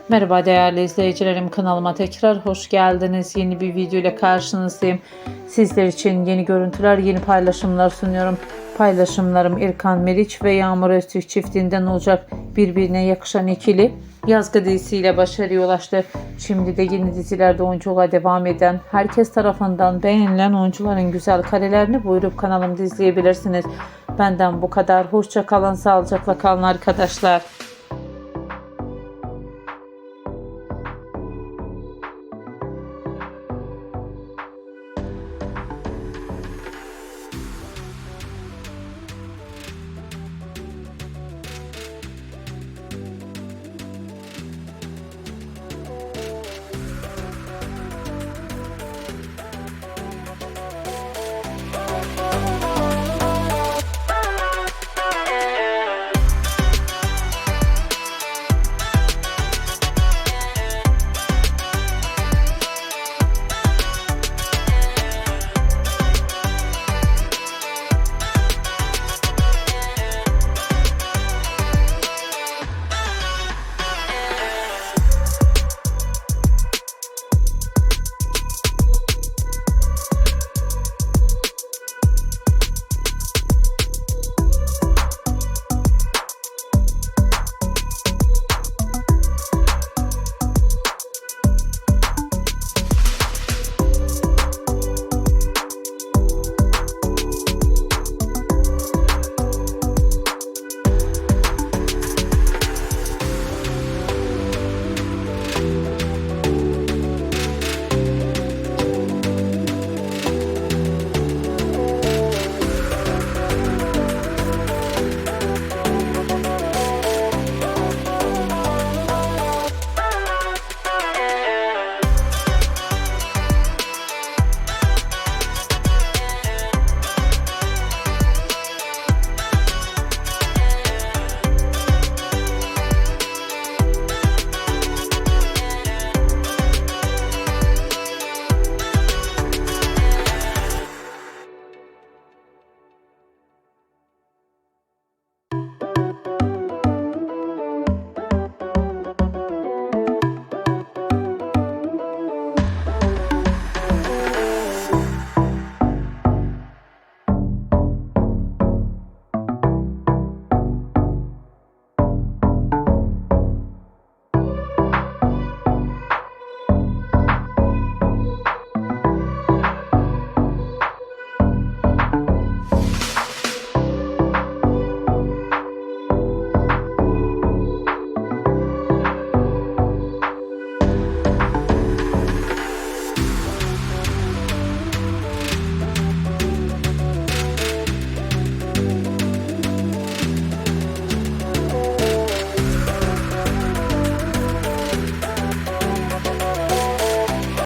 Merhaba değerli izleyicilerim, kanalıma tekrar hoş geldiniz. Yeni bir video ile karşınızdayım. Sizler için yeni görüntüler, yeni paylaşımlar sunuyorum. Paylaşımlarım Erkan, Meriç ve Yagmur Ozturk çiftinden olacak. Birbirine yakışan ikili Yazgı dizisiyle başarıya ulaştı. Şimdi de yeni dizilerde oyunculuğa devam eden, herkes tarafından beğenilen oyuncuların güzel karelerini buyurup kanalımda izleyebilirsiniz. Benden bu kadar. Hoşça kalın, sağlıcakla kalın arkadaşlar.